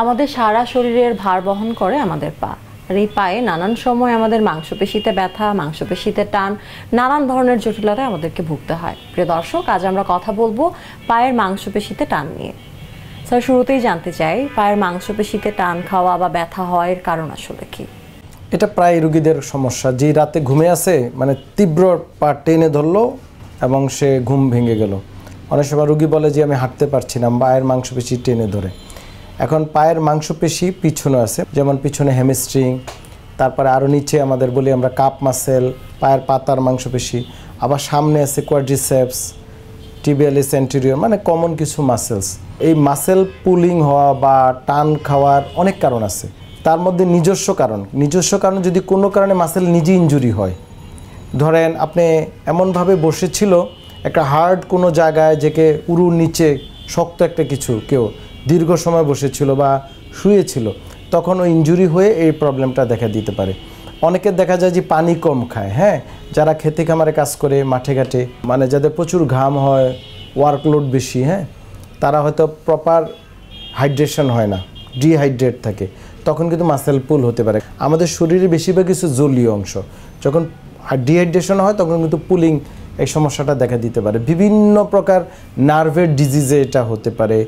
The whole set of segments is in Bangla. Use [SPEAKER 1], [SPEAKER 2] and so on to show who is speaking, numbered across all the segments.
[SPEAKER 1] আমাদের সারা শরীরের ভার বহন করে আমাদের পা। আর এই পায়ে নানান সময় আমাদের মাংসপেশিতে ব্যথা, মাংসপেশিতে টান, নানান ধরনের জটিলতায় আমাদেরকে ভুগতে হয়। প্রিয় দর্শক, আজ আমরা কথা বলবো পায়ের মাংসপেশিতে টান নিয়ে। স্যার, শুরুতেই জানতে চাই, পায়ের মাংসপেশিতে টান খাওয়া বা ব্যথা হওয়ার কারণ আসলে কি?
[SPEAKER 2] এটা প্রায় রোগীদের সমস্যা। যে রাতে ঘুমে আছে, মানে তীব্র পা টেনে ধরলো এবং সে ঘুম ভেঙে গেল। অনেক সময় রোগী বলে যে আমি হাঁটতে পারছি না, পায়ের মাংসপেশি টেনে ধরে। এখন পায়ের মাংসপেশি পিছনে আছে, যেমন পিছনে হ্যামস্ট্রিং, তারপরে আরও নিচে আমাদের বলি আমরা কাপ মাসেল, পায়ের পাতার মাংসপেশি, আবার সামনে আছে কোয়াড্রিসেপস, টিবিয়ালিস অ্যান্টেরিয়র, মানে কমন কিছু মাসেলস। এই মাসেল পুলিং হওয়া বা টান খাওয়ার অনেক কারণ আছে। তার মধ্যে নিজস্ব কারণ যদি কোনো কারণে মাসেল নিজে ইনজুরি হয়, ধরেন আপনি এমনভাবে বসেছিল একটা হার্ড কোনো জায়গায় যেকে উরুর নিচে শক্ত একটা কিছু কেউ দীর্ঘ সময় বসেছিল বা শুয়েছিল, তখন ওই ইনজুরি হয়ে এই প্রবলেমটা দেখা দিতে পারে। অনেকের দেখা যায় যে পানি কম খায়, যারা খেতে খামারে কাজ করে মাঠে ঘাটে, মানে যাদের প্রচুর ঘাম হয়, ওয়ার্কলোড বেশি, তারা হয়তো প্রপার হাইড্রেশন হয় না, ডিহাইড্রেট থাকে, তখন কিন্তু মাসেল পুল হতে পারে। আমাদের শরীরে বেশিরভাগ কিছু জলীয় অংশ, যখন ডিহাইড্রেশন হয় তখন কিন্তু পুলিং এই সমস্যাটা দেখা দিতে পারে। বিভিন্ন প্রকার নার্ভের ডিজিজে এটা হতে পারে।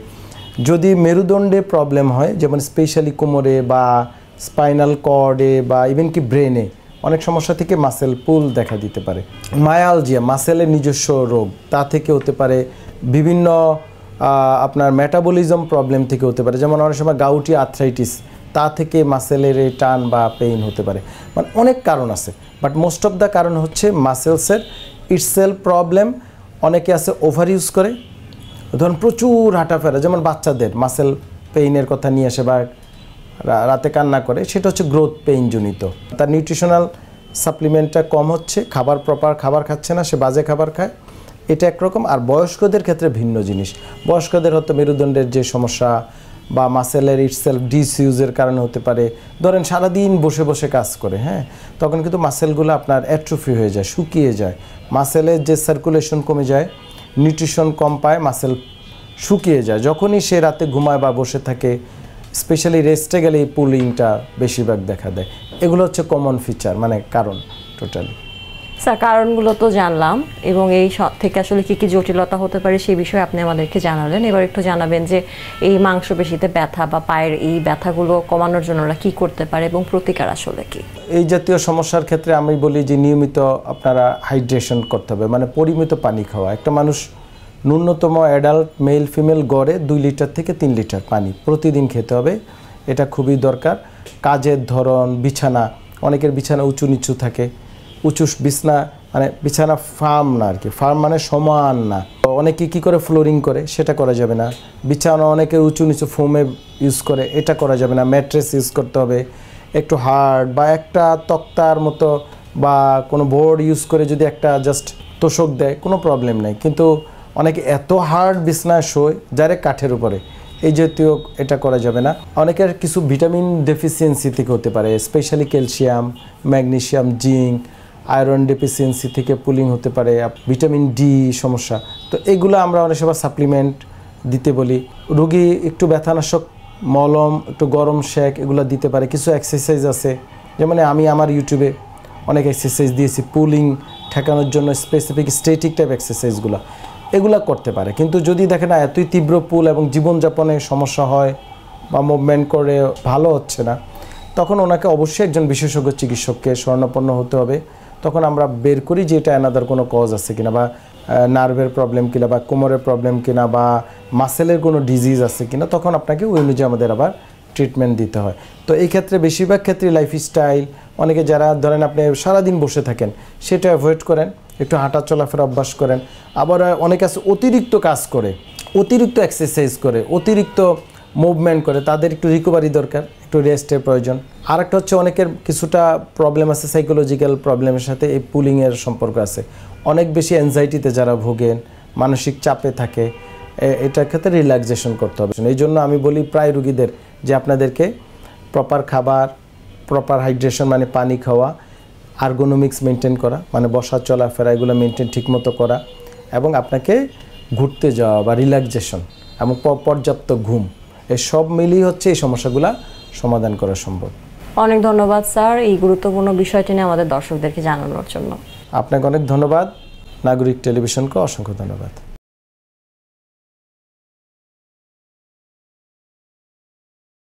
[SPEAKER 2] যদি মেরুদণ্ডে প্রবলেম হয়, যেমন স্পেশালি কোমরে বা স্পাইনাল কর্ডে বা ইভেন কি ব্রেনে, অনেক সমস্যা থেকে মাসেল পুল দেখা দিতে পারে। মায়ালজিয়া, মাসেলের নিজস্ব রোগ, তা থেকে হতে পারে। বিভিন্ন আপনার মেটাবলিজম প্রবলেম থেকে হতে পারে, যেমন অনেক সময় গাউটি আর্থ্রাইটিস, তা থেকে মাসেলের এই টান বা পেইন হতে পারে। মানে অনেক কারণ আছে, বাট মোস্ট অফ দ্য কারণ হচ্ছে মাসেলসের ইটসেলফ প্রবলেম। অনেকে আছে ওভার ইউজ করে, ধরুন প্রচুর হাঁটাফেরা, যেমন বাচ্চাদের মাসেল পেইনের কথা নিয়ে আসে বা রাতে কান্না করে, সেটা হচ্ছে গ্রোথ পেইন জনিত। তার নিউট্রিশনাল সাপ্লিমেন্টটা কম হচ্ছে, প্রপার খাবার খাচ্ছে না, সে বাজে খাবার খায়, এটা একরকম। আর বয়স্কদের ক্ষেত্রে ভিন্ন জিনিস। বয়স্কদের হয়তো মেরুদণ্ডের যে সমস্যা বা মাসেলের ইটসেলফ ডিসইউজের কারণে হতে পারে। ধরেন সারাদিন বসে বসে কাজ করে, তখন কিন্তু মাসেলগুলো আপনার অ্যাট্রোফি হয়ে যায়, শুকিয়ে যায়, মাসেলের যে সার্কুলেশন কমে যায়, নিউট্রিশন কম পায়, মাসেল শুকিয়ে যায়। যখনই সে রাতে ঘুমায় বা বসে থাকে, স্পেশালি রেস্টে গেলে এই পুলিংটা বেশিরভাগ দেখা দেয়। এগুলো হচ্ছে কমন ফিচার, মানে কারণ টোটালি।
[SPEAKER 1] স্যার, কারণগুলো তো জানলাম, এবং এই সব থেকে আসলে কী কী জটিলতা হতে পারে সেই বিষয়ে আপনি আমাদেরকে জানালেন। এবার একটু জানাবেন যে এই মাংসপেশিতে ব্যথা বা পায়ের এই ব্যথাগুলো কমানোর জন্য ওরা কী করতে পারে এবং প্রতিকার আসলে কি?
[SPEAKER 2] এই জাতীয় সমস্যার ক্ষেত্রে আমি বলি যে নিয়মিত আপনারা হাইড্রেশন করতে হবে, মানে পরিমিত পানি খাওয়া। একটা মানুষ ন্যূনতম অ্যাডাল্ট মেল ফিমেল গড়ে 2 লিটার থেকে 3 লিটার পানি প্রতিদিন খেতে হবে, এটা খুবই দরকার। কাজের ধরন, বিছানা, অনেকের বিছানা উঁচু নিচু থাকে, উঁচু বিছানা মানে বিছানা ফার্ম না আর কি, ফার্ম মানে সমান না। অনেকে কী করে ফ্লোরিং করে, সেটা করা যাবে না। বিছানা অনেকে উঁচু নিচু ফোমে ইউজ করে, এটা করা যাবে না। ম্যাট্রেস ইউজ করতে হবে একটু হার্ড, বা একটা তক্তার মতো বা কোনো বোর্ড ইউজ করে যদি একটা জাস্ট তোষক দেয়, কোনো প্রবলেম নেই। কিন্তু অনেকে এত হার্ড বিছানায় শোয় ডাইরেক্ট কাঠের উপরে, এই জাতীয় এটা করা যাবে না। অনেকের কিছু ভিটামিন ডেফিসিয়েন্সি থেকে হতে পারে, specially calcium, magnesium, zinc, iron deficiency থেকে পুলিং হতে পারে, ভিটামিন ডি সমস্যা। তো এগুলো আমরা অনেক সময় সাপ্লিমেন্ট দিতে বলি। রোগী একটু ব্যথানাশক মলম, একটু গরম শেক, এগুলো দিতে পারে। কিছু এক্সারসাইজ আছে, যেমন আমি আমার ইউটিউবে অনেক এক্সারসাইজ দিয়েছি পুলিং ঠেকানোর জন্য, স্পেসিফিক স্ট্যাটিক টাইপ এক্সারসাইজগুলো, এগুলা করতে পারে। কিন্তু যদি দেখেন না এতই তীব্র পুল এবং জীবনযাপনে সমস্যা হয় বা মুভমেন্ট করে ভালো হচ্ছে না, তখন ওনাকে অবশ্যই একজন বিশেষজ্ঞ চিকিৎসককে শরণাপন্ন হতে হবে। তখন আমরা বের করি যে এটা অ্যানাদার কোনো কজ আছে কিনা, বা নার্ভের প্রবলেম কিনা, বা কোমরের প্রবলেম কিনা, বা মাসেলের কোনো ডিজিজ আছে কিনা, তখন আপনাকে ওই অনুযায়ী আমাদের আবার ট্রিটমেন্ট দিতে হয়। তো এই ক্ষেত্রে বেশিরভাগ ক্ষেত্রে লাইফস্টাইল, অনেকে যারা ধরেন আপনি সারাদিন বসে থাকেন, সেটা অ্যাভয়েড করেন, একটু হাঁটা চলাফেরা অভ্যাস করেন। আবার অনেকে আছে অতিরিক্ত কাজ করে, অতিরিক্ত এক্সারসাইজ করে, অতিরিক্ত মুভমেন্ট করে, তাদের একটু রিকভারি দরকার, একটু রেস্টের প্রয়োজন। আর একটা হচ্ছে অনেকের কিছুটা প্রবলেম আছে, সাইকোলজিক্যাল প্রবলেমের সাথে এই পুলিংয়ের সম্পর্ক আছে। অনেক বেশি অ্যাংজাইটিতে যারা ভোগেন, মানসিক চাপে থাকে, এটার ক্ষেত্রে রিল্যাক্সেশন করতে হবে। এই জন্য আমি বলি প্রায় রুগীদের যে আপনাদেরকে প্রপার খাবার, প্রপার হাইড্রেশন মানে পানি খাওয়া, আর্গোনমিক্স মেনটেন করা, মানে বসা চলাফেরা, এগুলো মেনটেন ঠিকমতো করা, এবং আপনাকে ঘুরতে যাওয়া বা রিল্যাক্সেশন এবং পর্যাপ্ত ঘুম, এই সব মিলিয়ে হচ্ছে এই সমস্যাগুলা সমাধান করা সম্ভব।
[SPEAKER 1] অনেক ধন্যবাদ স্যার এই গুরুত্বপূর্ণ বিষয়টি নিয়ে আমাদের দর্শকদেরকে জানানোর জন্য।
[SPEAKER 2] আপনাকে অনেক ধন্যবাদ। নাগরিক টেলিভিশনকে অসংখ্য ধন্যবাদ।